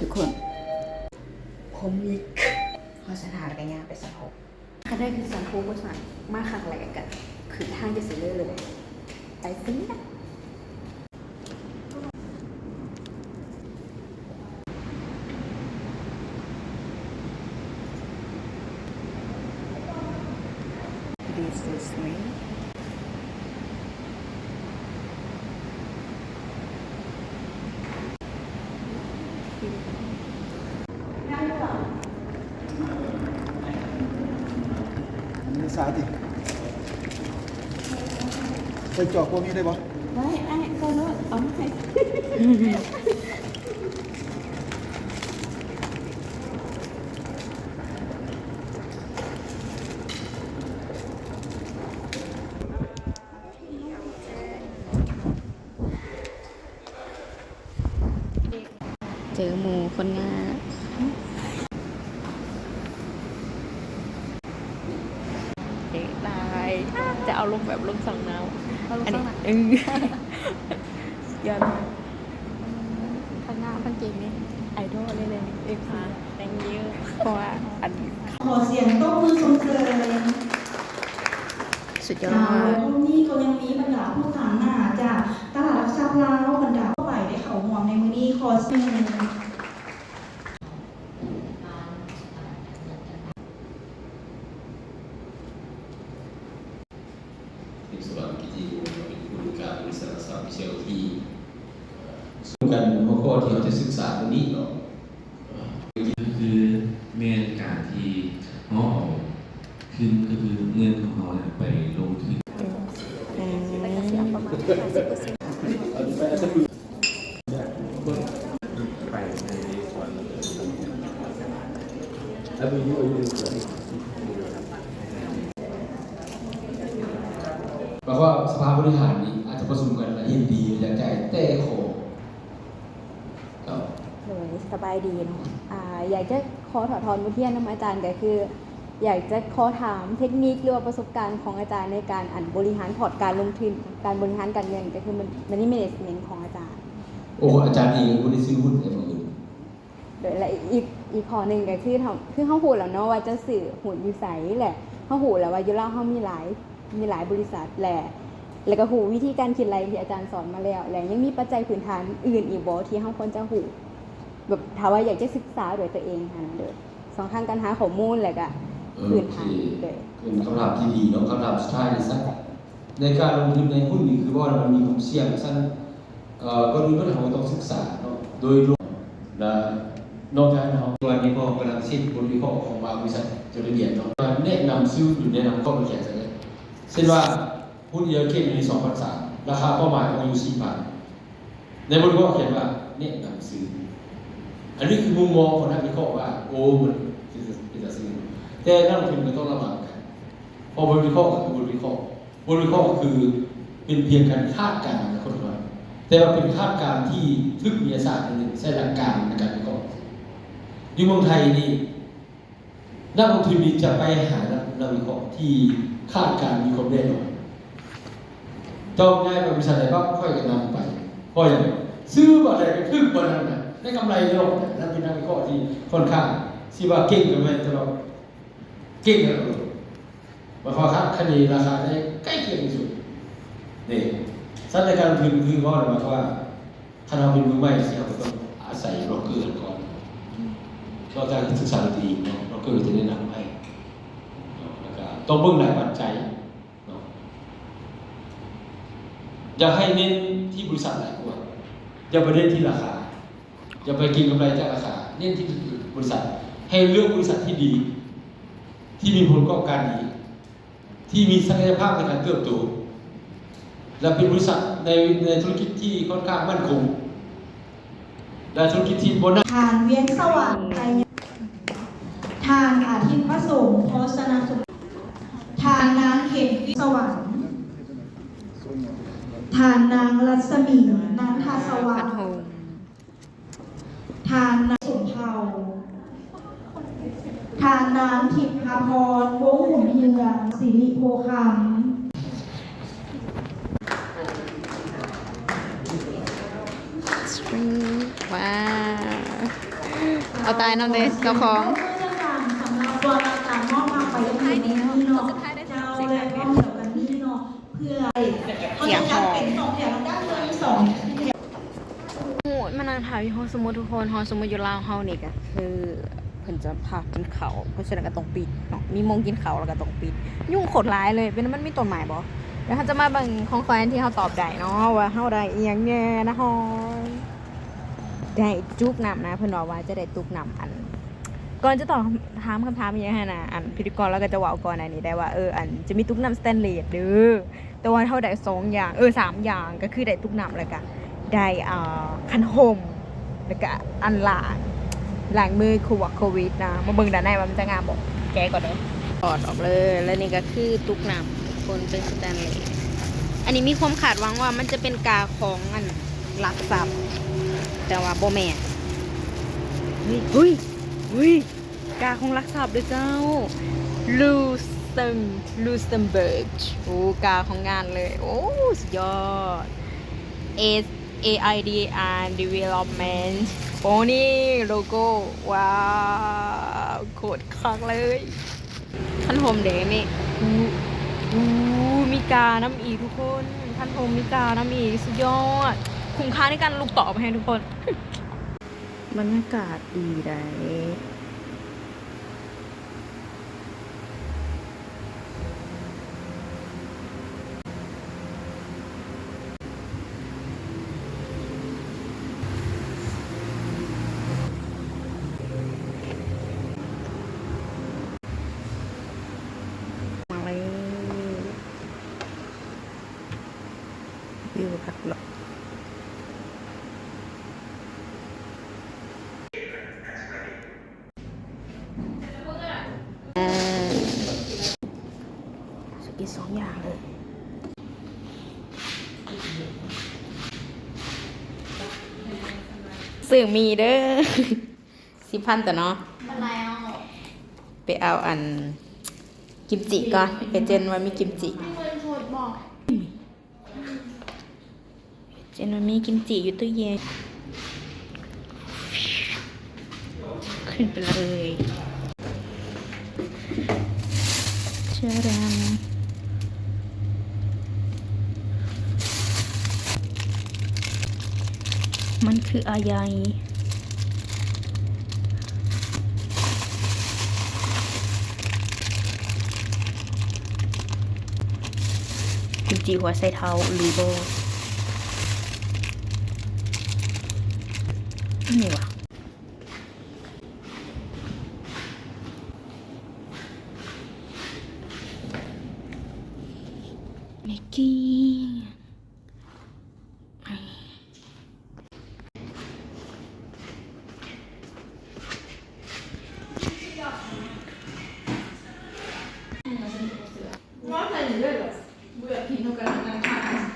ทุกคนผมมีโฆษณาอะไรกันยางไปสันโฮก็ได้คือสันโฮก็สั่งมาขังอะไรกันคือทางจะสิเลยไปซินะThis is me. มีสาติไปจอกพวกนี้ได้ปะได้ไอ้ก็รู้เอาให้ เจอหมูคนงานเด็กตายจะเอาลงแบบลงสั่งน้ำอันนี้ยอดมากข้างหน้าข้างจริงนี่ไอดอลเลยเอ็กซ์แตงเยอะเพราะว่าอันขอเสียงต้มมือส่งเสริมสุดยอดพวกนี้ก็ยังมีบรรดาผู้ต่างหน้าจากตลาดหลักทรัพย์ลาวบรรดาผู้ใหญ่ได้เขาห่วงในมือนี้ขอเสียงseorang PTOเป็นผู้ดูการบริษัทสามเชลที่สู้กันหัวข้อที่เราจะศึกษาวันนี้เนาะคือเมนการที่เขาเอาขึ้นก็คือเงินของเขาไปลงทุนไปในส่วนแล้วมีอยู่แปลว่าสภาบริหารนี้อาจจะประชุมกันและยินดีอยากใจแต่ขอเลยสบายดีเนาะอยากจะขอถอดถอนบทเรียนน้ำอาจารย์ก็คืออยากจะขอถามเทคนิคหรือว่าประสบการณ์ของอาจารย์ในการบริหารพอร์ตการลงทุนการบริหารการเงินก็คือMoney Managementของอาจารย์โอ้อาจารย์เองบริซื้อหุ้นในมือโดยและอีกข้อหนึ่งก็คือเขาพูดแล้วเนาะว่าจะสื่อหุ้นอยู่ไสแหละเขาพูดแล้วว่าอยู่แล้วเขามีหลายบริษัทแหละแล้วก็หูวิธีการคิดอะไรที่อาจารย์สอนมาแล้วและยังมีปัจจัยพื้นฐานอื่นอีกบ่ที่เขาควรจะหูแบบถ้าว่าอยากจะศึกษาโดยตัวเองค่ะเด้อสองทางการหาข้อมูลแหละก็พื้นฐานเลยเป็นคำถามที่ดีเนาะคำถามสุดท้ายนี่สั้นในการลงทุนในหุ้นนี่คือว่ามันมีความเสี่ยงสั้นก็ดูว่าเราต้องศึกษาเนาะโดยรวมและนอกจากนั้นตัวนี้ก็กำลังสิ้นบทวิเคราะห์ของบางบริษัทจะละเอียดเนาะแนะนำซื้อหรือแนะนำข้อมูลแข่งกันเช่นว่าหุ้นเยอะเข้มใน2,300ราคาเป้าหมายของอยู่4,000ในบทวิเคราะห์เขียนว่าแนะนำซื้ออันนี้คือมุมมองของนักวิเคราะห์ว่าโอ้มันเป็นจะซื้อแต่นักลงทุนมันต้องระวังกันพอบทวิเคราะห์ก็คือบทวิเคราะห์ก็คือเป็นเพียงการคาดการณ์นะคนว่าแต่ว่าเป็นคาดการณ์ที่ทึกวิทยาศาสตร์นึงใช้หลักการในการวิเคราะห์ในเมืองไทยนี่นักลงทุนจะไปหานักวิเคราะห์ที่คาดการณ์มีความแน่นอนต้องง่ายบริษัทไหนก็ค่อยกันนำไปเพราะอย่างซื้อบ่ได้ก็ทึกบ่นั้นน่ะได้กำไรโลกนั่นเป็นนักวิเคราะห์ที่ค่อนข้างที่ว่าเก่งกันไหมแต่ว่าเก่งกันเลยว่าเขาคาดคะเนราคาได้ใกล้เคียงที่สุดนี่สั้นในการลงทุนคือว่าหมายความว่าถ้าเราเป็นมือใหม่สิเราต้องอาศัยโบรกเกอร์ก่อนก็การศึกษาดีเนาะโบรกเกอร์จะแนะนำให้แล้วก็ต้องเบิ่งหลายปัจจัยเนาะอยากให้เน้นที่บริษัทหลายกว่าอย่าไปเน้นที่ราคาอย่าไปกินกำไรจากราคาเน้นที่บริษัทให้เลือกบริษัทที่ดีที่มีผลประกอบการดีที่มีศักยภาพในการเติบโตและเป็นบริษัทในธุรกิจที่ค่อนข้างมั่นคงและธุรกิจที่บนทานเวียนสว่างไทยทานอาทิตย์พระสงฆ์โฆษณาสุทานนางเข็มสวรรค์ทานนางรัศมีนันทสวัสดิ์ทานนางสุนเทาทานนางทิพาพรวงหุ่นเฮืองสิริโภคำว้าว เอาตายน้ำเลยเจ้าของ เพื่อการสำหรับตัวการมอบมาไปยังในนี้เนาะเจ้าและมอบเดียวกันนี่เนาะเพื่อเขาจะจัดเป็นสองแถวด้านบนสองแถว โอ้ยมานางถ่ายอยู่ฮอสมุทรทุกคนฮอสมุทรอยู่ลาวเฮานี่ก็คือเพิ่นจะพากินเขาวเพราะฉะนั้นก็ต้องปิดเนาะมีมงกินเขาวแล้วก็ต้องปิดยุ่งโคตรร้ายเลยเป็นมันมีต้นไม้บ่แล้วเขาจะมาเบิ่งของคอยที่เฮาตอบได้เนาะว่าเฮาได้อีหยังแน่นะฮอนได้จุกน้ำนะเพิ่นว่าจะได้ตุกน้ำอัน ก่อนจะตอบถามคำถามอย่างนี้นะอันพิธีกรแล้วก็จะเว่าก่อนอันนี้ได้ว่าอันจะมีตุกน้ำสแตนเลสเด้อแต่ว่าเท่าได้2อย่าง3อย่างก็คือได้ตุกน้ำแล้วก็ได้คันโฮมแล้วก็อันล้างมือโควิดนะมาเบิ่งด้านในว่ามันจะงามบ่แกะก่อนเด้อถอดออกเลยแล้วนี่ก็คือตุกน้ำคนเป็นสแตนเลสอันนี้มีความคาดหวังว่ามันจะเป็นกาของอันลักทรัพย์แต่ว่าบ่แม่นเฮ้ยกาของลักทรัพย์ด้วยเจ้าลูสเซมเบิร์กโอ้กาของงานเลยโอ้สุดยอด AIDR Development โอ้นี่โลโก้ว้าวโคตรคักเลยท่านโฮมเดงนี่มีกาน้ำอีกทุกคนท่านโฮมมีกาน้ำอีกสุดยอดคุ้มค่าในการลูกต่อไปให้ทุกคน บรรยากาศดีได้มาเลยวิวพักหลบสกิน2 อย่างเลยสื่อมีเด้อ 10,000แต่เนาะไปเอาอันกิมจิก่อนเอเจนว่ามีกิมจิเจนว่ามีกิมจิอยู่ตู้เย็นขึ้นไปเลยเชื่อแรมมันคืออะไรกิมจิหัวไชเท้าหรือโบนี่วะเมกกี้ว่าใครอยู่ด้วยเหรอเบื่อกินทุกกันนั่งทาน